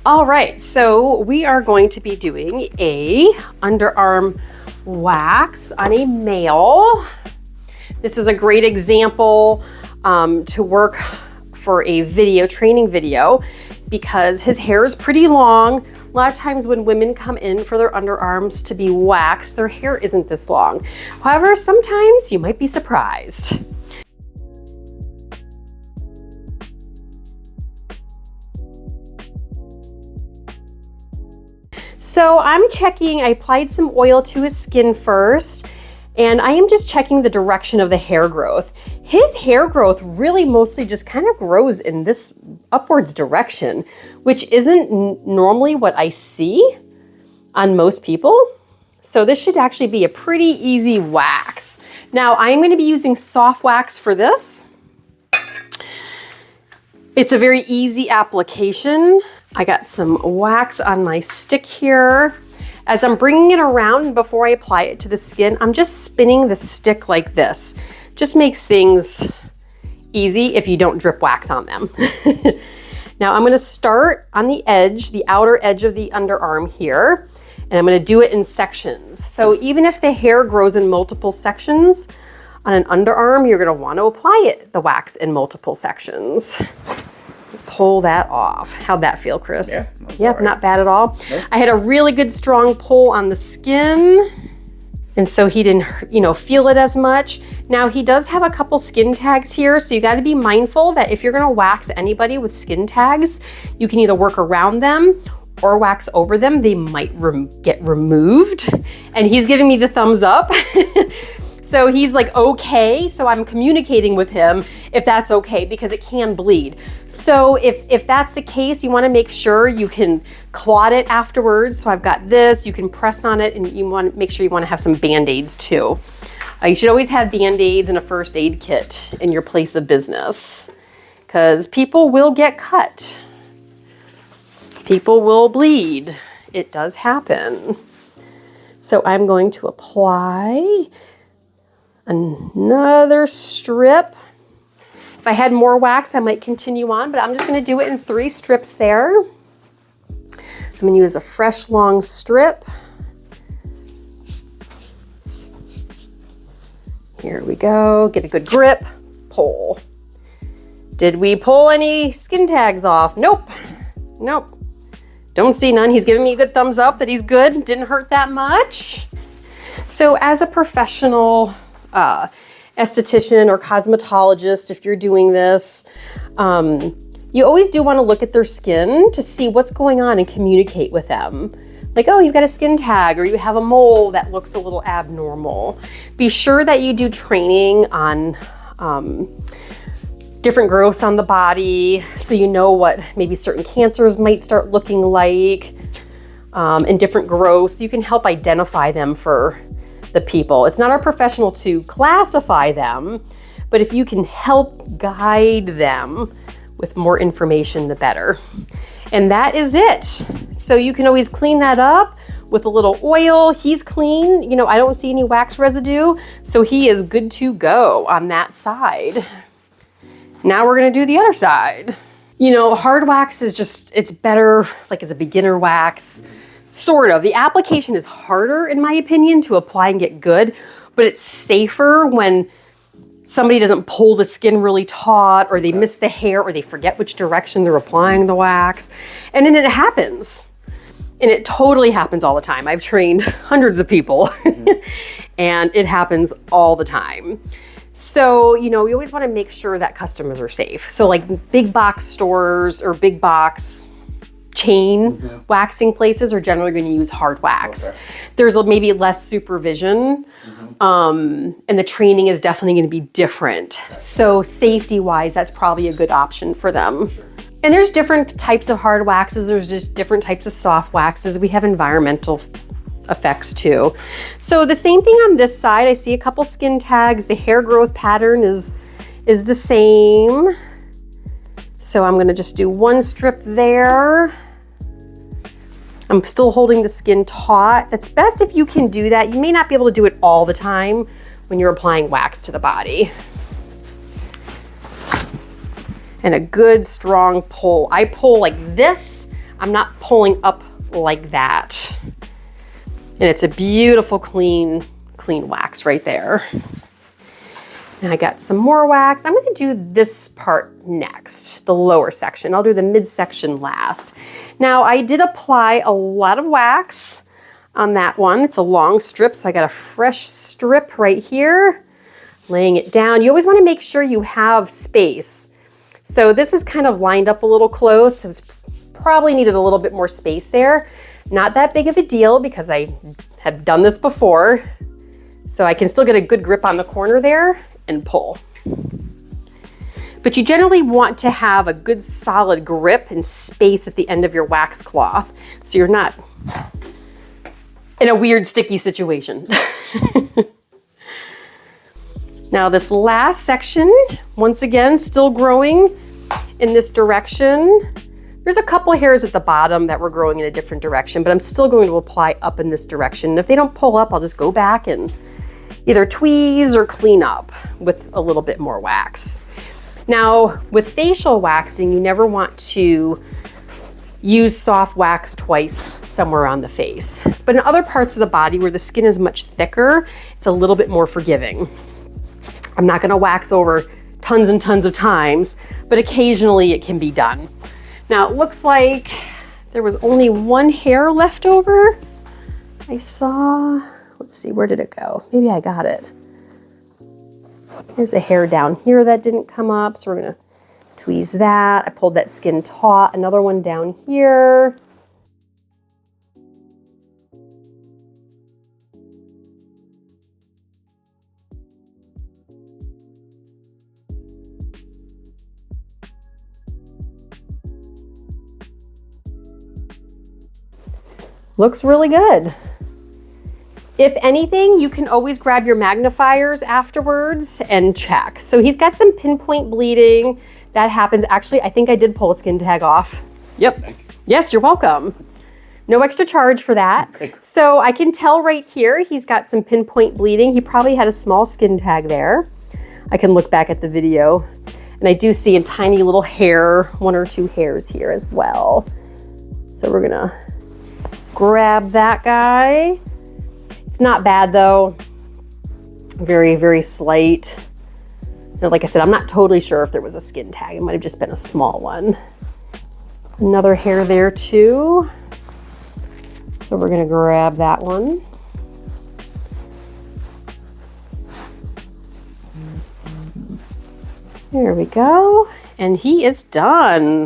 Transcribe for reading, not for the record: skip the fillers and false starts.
All right, so we are going to be doing a underarm wax on a male. This is a great example to work for a training video, because his hair is pretty long. A lot of times when women come in for their underarms to be waxed, their hair isn't this long. However, sometimes you might be surprised. So I'm checking, I applied some oil to his skin first, and I am just checking the direction of the hair growth. His hair growth really mostly just kind of grows in this upwards direction, which isn't normally what I see on most people. So this should actually be a pretty easy wax. Now I'm going to be using soft wax for this. It's a very easy application. I got some wax on my stick here. As I'm bringing it around before I apply it to the skin, I'm just spinning the stick like this. Just makes things easy if you don't drip wax on them. Now I'm gonna start on the edge, the outer edge of the underarm here, and I'm gonna do it in sections. So even if the hair grows in multiple sections on an underarm, you're gonna wanna apply the wax in multiple sections. Pull that off. How'd that feel, Chris? Yeah, yep, right. Not bad at all. Nope. I had a really good strong pull on the skin, and so he didn't, feel it as much. Now he does have a couple skin tags here, so you got to be mindful that if you're going to wax anybody with skin tags, you can either work around them or wax over them. They might get removed, and he's giving me the thumbs up. So he's like, okay, so I'm communicating with him if that's okay, because it can bleed. So if that's the case, you wanna make sure you can clot it afterwards. So I've got this, you can press on it, and you wanna make sure you wanna have some Band-Aids too. You should always have Band-Aids and a first aid kit in your place of business, because people will get cut. People will bleed. It does happen. So I'm going to apply another strip. If I had more wax, I might continue on, but I'm just gonna do it in 3 strips there. I'm gonna use a fresh long strip. Here we go, get a good grip, pull. Did we pull any skin tags off? Nope, nope. Don't see none. He's giving me a good thumbs up that he's good, didn't hurt that much. So as a professional esthetician or cosmetologist, if you're doing this, you always do want to look at their skin to see what's going on and communicate with them. Like, oh, you've got a skin tag, or you have a mole that looks a little abnormal. Be sure that you do training on different growths on the body, so you know what maybe certain cancers might start looking like, and different growths. You can help identify them for the people. It's not our professional to classify them, but if you can help guide them with more information, the better. And that is it. So you can always clean that up with a little oil. He's clean. I don't see any wax residue, so he is good to go on that side. Now we're gonna do the other side. Hard wax is just, it's better like as a beginner wax. Sort of. The application is harder, in my opinion, to apply and get good, but it's safer when somebody doesn't pull the skin really taut, or they miss the hair, or they forget which direction they're applying the wax. And then it happens. And it totally happens all the time. I've trained hundreds of people, and it happens all the time. So, we always want to make sure that customers are safe. So like big box stores or big box chain waxing places are generally going to use hard wax. Okay. There's maybe less supervision, and the training is definitely going to be different. So safety wise, that's probably a good option for them. Sure. And there's different types of hard waxes. There's just different types of soft waxes. We have environmental effects too. So the same thing on this side. I see a couple skin tags. The hair growth pattern is the same. So I'm going to just do 1 strip there. I'm still holding the skin taut. That's best if you can do that. You may not be able to do it all the time when you're applying wax to the body. And a good strong pull. I pull like this I'm not pulling up like that. And it's a beautiful, clean wax right there. And I got some more wax. I'm gonna do this part next, the lower section. I'll do the midsection last. Now, I did apply a lot of wax on that one. It's a long strip, so I got a fresh strip right here, laying it down. You always wanna make sure you have space. So this is kind of lined up a little close. It's probably needed a little bit more space there. Not that big of a deal because I have done this before. So I can still get a good grip on the corner there and pull. But you generally want to have a good solid grip and space at the end of your wax cloth so you're not in a weird sticky situation. Now this last section, once again, still growing in this direction. There's a couple hairs at the bottom that were growing in a different direction, but I'm still going to apply up in this direction. And if they don't pull up, I'll just go back and either tweeze or clean up with a little bit more wax. Now, with facial waxing, you never want to use soft wax twice somewhere on the face. But in other parts of the body where the skin is much thicker, it's a little bit more forgiving. I'm not gonna wax over tons and tons of times, but occasionally it can be done. Now, it looks like there was only one hair left over. I saw, let's see, where did it go? Maybe I got it. There's a hair down here that didn't come up, so we're gonna tweeze that. I pulled that skin taut, another one down here. Looks really good. If anything, you can always grab your magnifiers afterwards and check. So he's got some pinpoint bleeding. That happens. Actually, I think I did pull a skin tag off. Yep. Yes, you're welcome. No extra charge for that. Okay. So I can tell right here, he's got some pinpoint bleeding. He probably had a small skin tag there. I can look back at the video and I do see a tiny little hair, 1 or 2 hairs here as well. So we're gonna grab that guy. It's not bad though. Very, very slight. Now, like I said, I'm not totally sure if there was a skin tag. It might have just been a small one. Another hair there too. So we're gonna grab that one. There we go. And he is done.